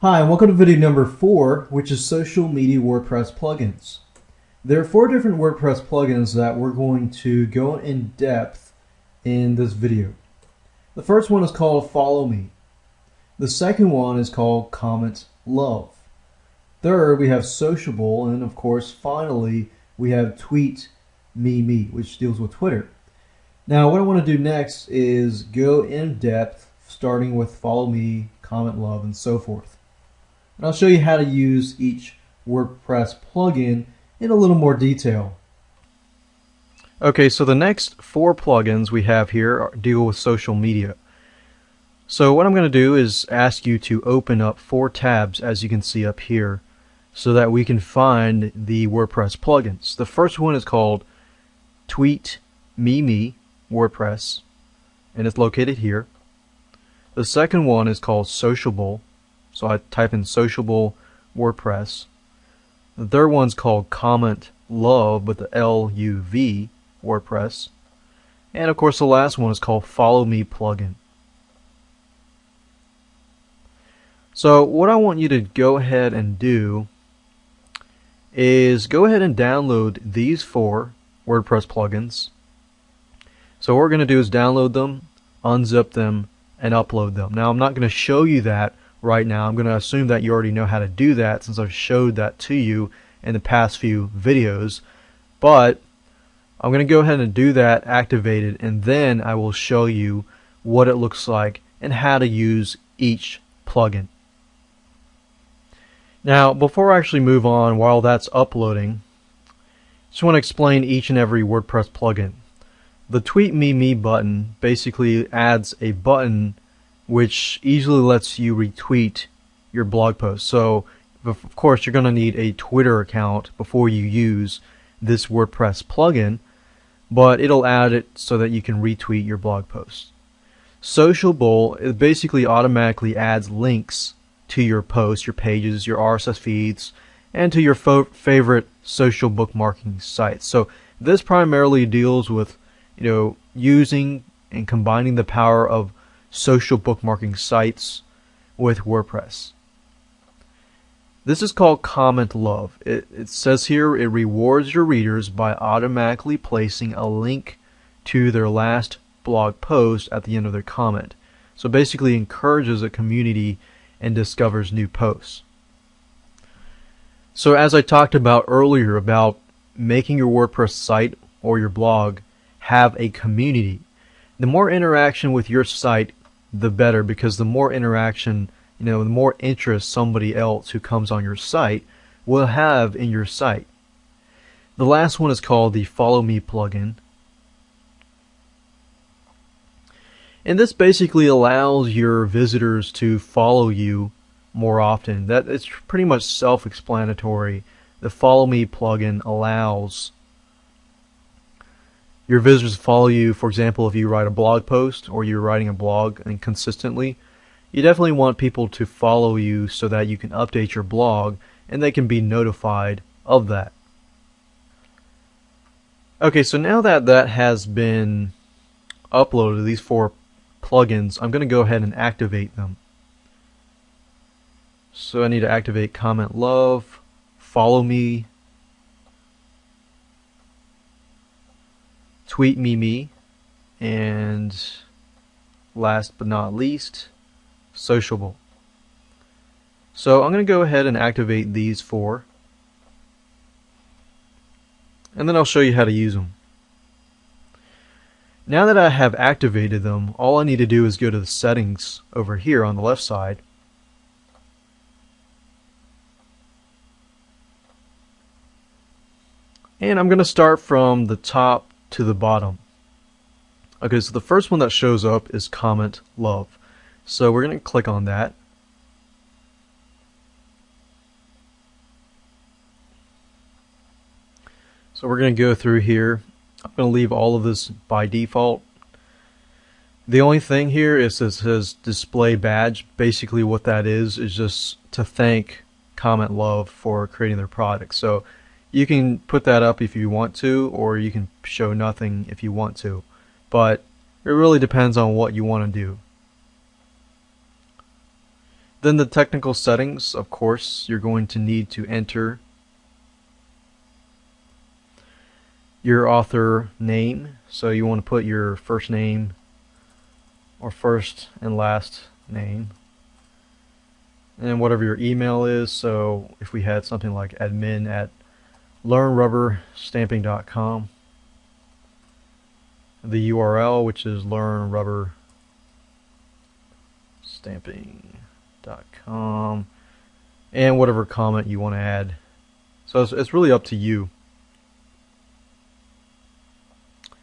Hi, and welcome to video number 4, which is social media WordPress plugins. There are 4 different WordPress plugins that we're going to go in depth in this video. The first one is called Follow Me. The second one is called Comment Love. Third, we have Sociable, and of course, finally, we have Tweet Me, which deals with Twitter. Now, what I want to do next is go in depth, starting with Follow Me, Comment Love, and so forth. And I'll show you how to use each WordPress plugin in a little more detail. Okay, so the next 4 plugins we have here deal with social media. So what I'm going to do is ask you to open up 4 tabs, as you can see up here, so that we can find the WordPress plugins. The first one is called Tweet Me WordPress, and it's located here. The second one is called Sociable. So I type in Sociable WordPress. The third one's called Comment Love with the LUV WordPress. And of course the last one is called Follow Me plugin. So what I want you to go ahead and do is go ahead and download these 4 WordPress plugins. So what we're going to do is download them, unzip them, and upload them. Now I'm not going to show you that right now. I'm going to assume that you already know how to do that since I've showed that to you in the past few videos, but I'm going to go ahead and do that, activate it, and then I will show you what it looks like and how to use each plugin. Now before I actually move on, while that's uploading, I just want to explain each and every WordPress plugin. The Tweet Me button basically adds a button which easily lets you retweet your blog post. So of course you're going to need a Twitter account before you use this WordPress plugin, but it'll add it so that you can retweet your blog post. Sociable, it basically automatically adds links to your posts, your pages, your RSS feeds, and to your favorite social bookmarking sites. So this primarily deals with using and combining the power of social bookmarking sites with WordPress. This is called Comment Love. It says here it rewards your readers by automatically placing a link to their last blog post at the end of their comment. So basically encourages a community and discovers new posts. So as I talked about earlier about making your WordPress site or your blog have a community, the more interaction with your site the better, because the more interaction, the more interest somebody else who comes on your site will have in your site. The last one is called the Follow Me plugin. And this basically allows your visitors to follow you more often. That it's pretty much self-explanatory. The Follow Me plugin allows your visitors follow you. For example, if you write a blog post or you're writing a blog and consistently, you definitely want people to follow you so that you can update your blog and they can be notified of that. Okay, so now that that has been uploaded, these 4 plugins, I'm going to go ahead and activate them. So I need to activate Comment Love, Follow Me, Tweet Me, and last but not least, Sociable. So I'm going to go ahead and activate these 4, and then I'll show you how to use them. Now that I have activated them, all I need to do is go to the settings over here on the left side, and I'm going to start from the top to the bottom. Okay, so the first one that shows up is Comment Love. So we're going to click on that. So we're going to go through here. I'm going to leave all of this by default. The only thing here is it says display badge. Basically what that is just to thank Comment Love for creating their product. So you can put that up if you want to, or you can show nothing if you want to. But it really depends on what you want to do. Then the technical settings, of course, you're going to need to enter your author name. So you want to put your first name or first and last name, and whatever your email is. So if we had something like admin@learnrubberstamping.com, the URL, which is learnrubberstamping.com, and whatever comment you want to add. So it's really up to you.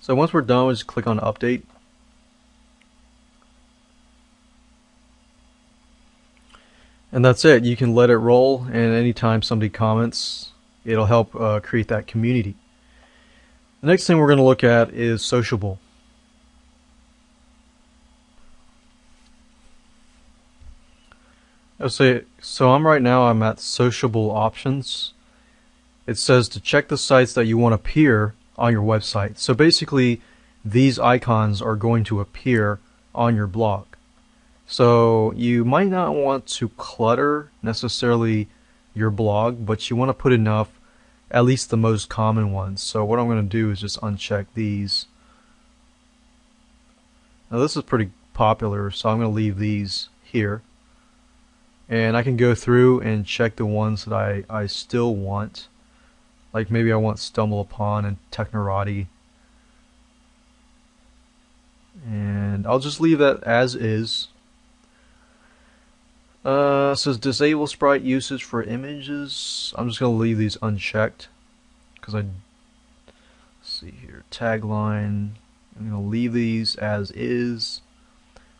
So once we're done, we just click on update. And that's it. You can let it roll, and anytime somebody comments, it'll help create that community. The next thing we're going to look at is sociable. So I'm at sociable options. It says to check the sites that you want to appear on your website. So basically, these icons are going to appear on your blog. So you might not want to clutter necessarily your blog, but you want to put enough, at least the most common ones. So what I'm going to do is just uncheck these. Now this is pretty popular, so I'm going to leave these here. And I can go through and check the ones that I still want. Like maybe I want Stumble Upon and Technorati. And I'll just leave that as is. It says disable sprite usage for images. I'm just going to leave these unchecked because let's see here, tagline, I'm going to leave these as is.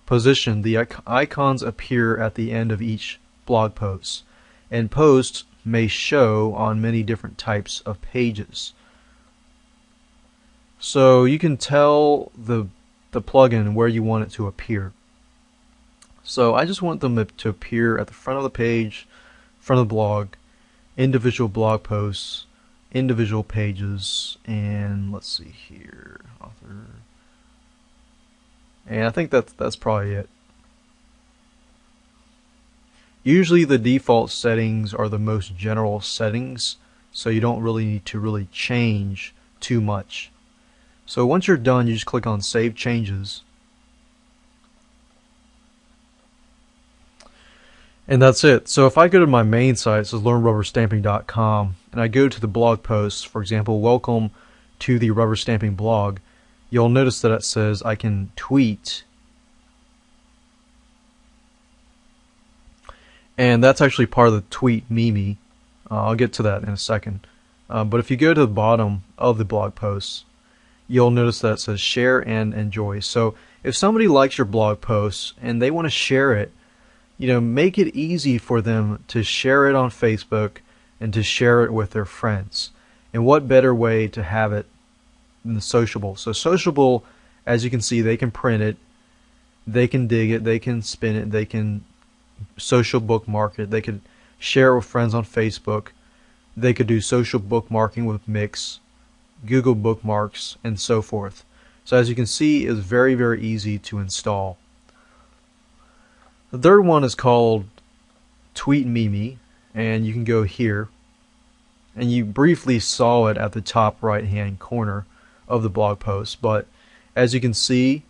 Position, the icons appear at the end of each blog post, and posts may show on many different types of pages. So you can tell the plugin where you want it to appear. So I just want them to appear at the front of the page, front of the blog, individual blog posts, individual pages, and let's see here, author. And I think that's probably it. Usually the default settings are the most general settings, so you don't really need to change too much. So once you're done, you just click on Save Changes. And that's it. So if I go to my main site, so learnrubberstamping.com, and I go to the blog posts, for example, welcome to the rubber stamping blog, you'll notice that it says I can tweet. And that's actually part of the tweet meme. I'll get to that in a second. But if you go to the bottom of the blog posts, you'll notice that it says share and enjoy. So if somebody likes your blog post and they want to share it, make it easy for them to share it on Facebook and to share it with their friends. And what better way to have it than the Sociable? So Sociable, as you can see, they can print it, they can dig it, they can spin it, they can social bookmark it, they could share it with friends on Facebook, they could do social bookmarking with Mix, Google Bookmarks, and so forth. So as you can see, it's very, very easy to install. The third one is called Tweet Meme, and you can go here, and you briefly saw it at the top right hand corner of the blog post, but as you can see,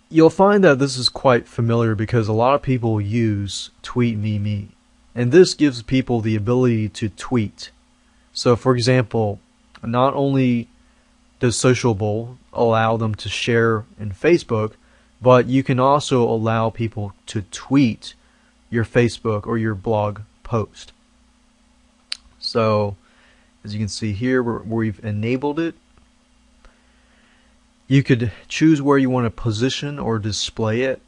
you'll find that this is quite familiar because a lot of people use Tweet Meme, and this gives people the ability to tweet. So for example, not only does Sociable allow them to share in Facebook, but you can also allow people to tweet your Facebook or your blog post. So as you can see here, we've enabled it. You could choose where you want to position or display it.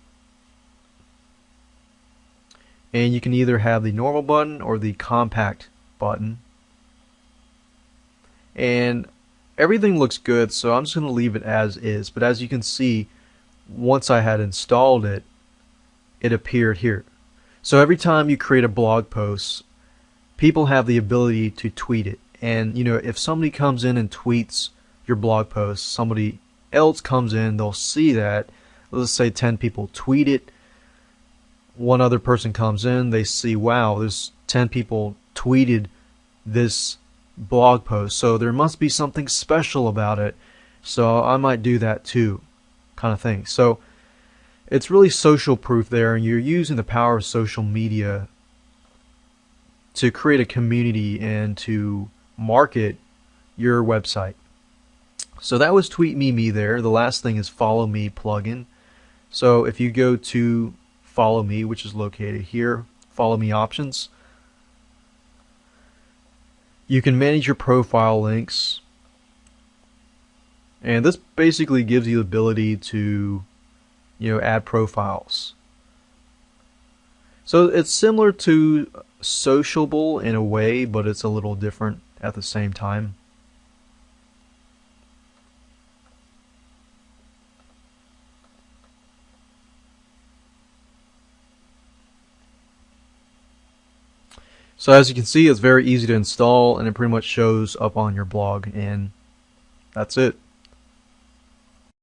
And you can either have the normal button or the compact button. And everything looks good, so I'm just going to leave it as is. But as you can see, once I had installed it, it appeared here. So every time you create a blog post, people have the ability to tweet it. And if somebody comes in and tweets your blog post, somebody else comes in, they'll see that. Let's say 10 people tweet it. one other person comes in, they see, wow, there's 10 people tweeted this blog post, so there must be something special about it, so I might do that too, kind of thing. So it's really social proof there, and you're using the power of social media to create a community and to market your website. So that was Tweet Me there. The last thing is Follow Me plugin. So if you go to Follow Me, which is located here, Follow Me options, you can manage your profile links, and this basically gives you the ability to, add profiles. So it's similar to Sociable in a way, but it's a little different at the same time. So as you can see, it's very easy to install, and it pretty much shows up on your blog, and that's it.